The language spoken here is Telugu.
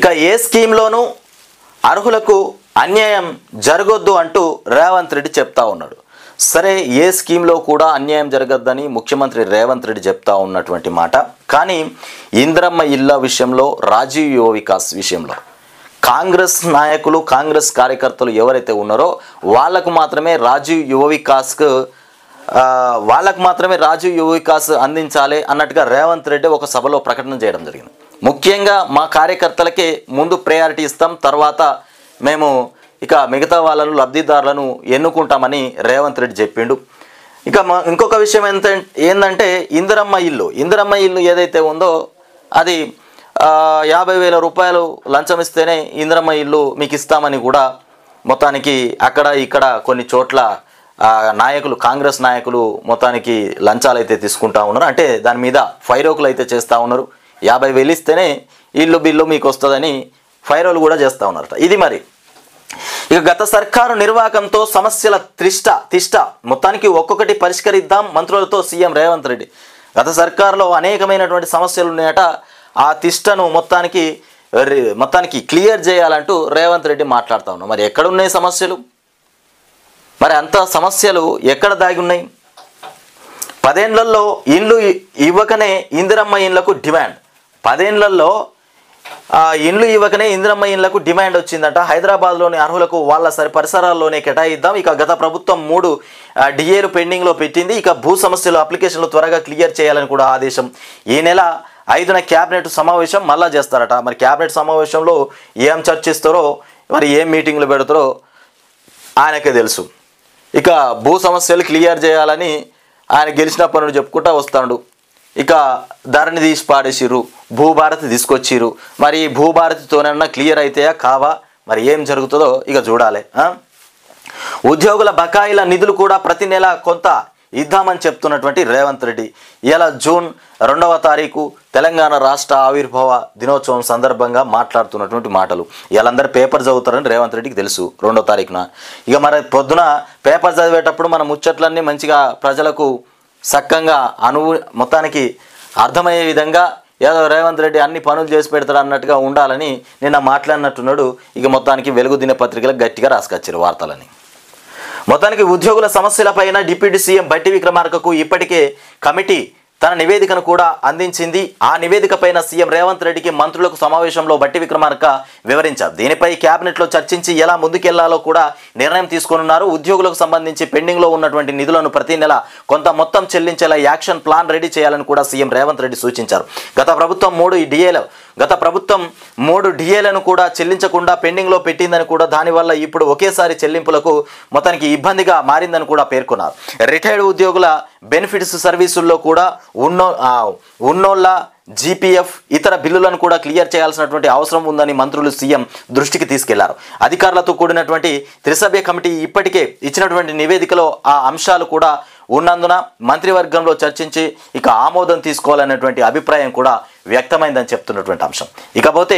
ఇక ఏ స్కీమ్లోనూ అర్హులకు అన్యాయం జరగొద్దు అంటూ రేవంత్ రెడ్డి చెప్తా ఉన్నాడు. సరే, ఏ స్కీమ్లో కూడా అన్యాయం జరగద్దని ముఖ్యమంత్రి రేవంత్ రెడ్డి చెప్తా ఉన్నటువంటి మాట. కానీ ఇందిరమ్మ ఇళ్ళ విషయంలో, రాజీవ్ యువ వికాస్ విషయంలో కాంగ్రెస్ నాయకులు, కాంగ్రెస్ కార్యకర్తలు ఎవరైతే ఉన్నారో వాళ్ళకు మాత్రమే రాజీవ్ యువ వికాస్ అందించాలి అన్నట్టుగా రేవంత్ రెడ్డి ఒక సభలో ప్రకటన చేయడం జరిగింది. ముఖ్యంగా మా కార్యకర్తలకే ముందు ప్రయారిటీ ఇస్తాం, తర్వాత మేము ఇక మిగతా వాళ్ళను, లబ్ధిదారులను ఎన్నుకుంటామని రేవంత్ రెడ్డి చెప్పిండు. ఇక ఇంకొక విషయం ఏంటంటే ఇందిరమ్మ ఇల్లు ఏదైతే ఉందో అది 50,000 రూపాయలు లంచం ఇస్తేనే ఇందిరమ్మ ఇల్లు మీకు ఇస్తామని కూడా మొత్తానికి అక్కడ ఇక్కడ కొన్ని చోట్ల నాయకులు, కాంగ్రెస్ నాయకులు మొత్తానికి లంచాలు అయితే తీసుకుంటా ఉన్నారు. అంటే దాని మీద ఫైరోకులు అయితే చేస్తూ ఉన్నారు. 50,000 ఇస్తేనే ఇల్లు బిల్లు మీకు వస్తుందని ఫైరోలు కూడా చేస్తూ ఉన్నారట. ఇది మరి ఇక గత సర్కారు నిర్వాహకంతో సమస్యల తిష్ట మొత్తానికి ఒక్కొక్కటి పరిష్కరిద్దాం మంత్రులతో సీఎం రేవంత్ రెడ్డి. గత సర్కారులో అనేకమైనటువంటి సమస్యలు ఉన్నాయట. ఆ తిష్టను మొత్తానికి క్లియర్ చేయాలంటూ రేవంత్ రెడ్డి మాట్లాడుతూ ఉన్నాం. మరి ఎక్కడున్నాయి సమస్యలు? మరి అంత సమస్యలు ఎక్కడ దాగి ఉన్నాయి? 10 ఏళ్లలో ఇండ్లు ఇవ్వకనే ఇందిరమ్మ ఇండ్లకు డిమాండ్. 10 ఏళ్లలో ఇండ్లు ఇవ్వకనే ఇందిరమ్మ ఇండ్లకు డిమాండ్ వచ్చిందట. హైదరాబాద్లోని అర్హులకు వాళ్ళ పరిసరాల్లోనే కేటాయిద్దాం. ఇక గత ప్రభుత్వం 3 డిఏలు పెండింగ్లో పెట్టింది. ఇక భూ సమస్యలు అప్లికేషన్లు త్వరగా క్లియర్ చేయాలని కూడా ఆదేశం. ఈ నెల 5న క్యాబినెట్ సమావేశం మళ్ళా చేస్తారట. మరి క్యాబినెట్ సమావేశంలో ఏం చర్చిస్తారో, మరి ఏం మీటింగ్లు పెడతారో ఆయనకే తెలుసు. ఇక భూ సమస్యలు క్లియర్ చేయాలని ఆయన గెలిచినప్పటి నుండి చెప్పుకుంటూ వస్తాడు. ఇక ధరణి తీసి పాడేసిర్రు, భూభారతి తీసుకొచ్చిర్రు. మరి భూభారతితోనన్నా క్లియర్ అవుతాయా కావా? మరి ఏం జరుగుతుందో ఇక చూడాలి. ఉద్యోగుల బకాయిల నిధులు కూడా ప్రతి నెల కొంత ఇద్దామని చెప్తున్నటువంటి రేవంత్ రెడ్డి ఇలా జూన్ 2వ తారీఖు తెలంగాణ రాష్ట్ర ఆవిర్భావ దినోత్సవం సందర్భంగా మాట్లాడుతున్నటువంటి మాటలు. వీళ్ళందరూ పేపర్ చదువుతారని రేవంత్ రెడ్డికి తెలుసు 2వ తారీఖున. ఇక మరి పొద్దున పేపర్ చదివేటప్పుడు మన ముచ్చట్లన్నీ మంచిగా ప్రజలకు చక్కగా మొత్తానికి అర్థమయ్యే విధంగా ఏదో రేవంత్ రెడ్డి అన్ని పనులు చేసి పెడతాడు అన్నట్టుగా ఉండాలని నిన్న మాట్లాడినట్టున్నాడు. ఇక మొత్తానికి వెలుగు దినపత్రికలకు గట్టిగా రాసుకొచ్చారు వార్తలని. మొత్తానికి ఉద్యోగుల సమస్యలపైన డిప్యూటీ సీఎం బట్టి విక్రమార్కకు ఇప్పటికే కమిటీ తన నివేదికను కూడా అందించింది. ఆ నివేదిక పైన సీఎం రేవంత్ రెడ్డికి మంత్రులకు సమావేశంలో బట్టి విక్రమార్క వివరించారు. దీనిపై క్యాబినెట్లో చర్చించి ఎలా ముందుకెళ్లాలో కూడా నిర్ణయం తీసుకోనున్నారు. ఉద్యోగులకు సంబంధించి పెండింగ్లో ఉన్నటువంటి నిధులను ప్రతి నెల కొంత మొత్తం చెల్లించేలా యాక్షన్ ప్లాన్ రెడీ చేయాలని కూడా సీఎం రేవంత్ రెడ్డి సూచించారు. గత ప్రభుత్వం 3 డిఏలను కూడా చెల్లించకుండా పెండింగ్లో పెట్టిందని కూడా, దానివల్ల ఇప్పుడు ఒకేసారి చెల్లింపులకు మొత్తానికి ఇబ్బందిగా మారిందని కూడా పేర్కొన్నారు. రిటైర్డ్ ఉద్యోగుల బెనిఫిట్స్ సర్వీసుల్లో కూడా ఉన్నోళ్ళ జీపీఎఫ్ ఇతర బిల్లులను కూడా క్లియర్ చేయాల్సినటువంటి అవసరం ఉందని మంత్రులు సీఎం దృష్టికి తీసుకెళ్లారు. అధికారులతో కూడినటువంటి త్రిసభ్య కమిటీ ఇప్పటికే ఇచ్చినటువంటి నివేదికలో ఆ అంశాలు కూడా ఉన్నందున మంత్రివర్గంలో చర్చించి ఇక ఆమోదం తీసుకోవాలనేటువంటి అభిప్రాయం కూడా వ్యక్తమైందని చెప్తున్నటువంటి అంశం. ఇకపోతే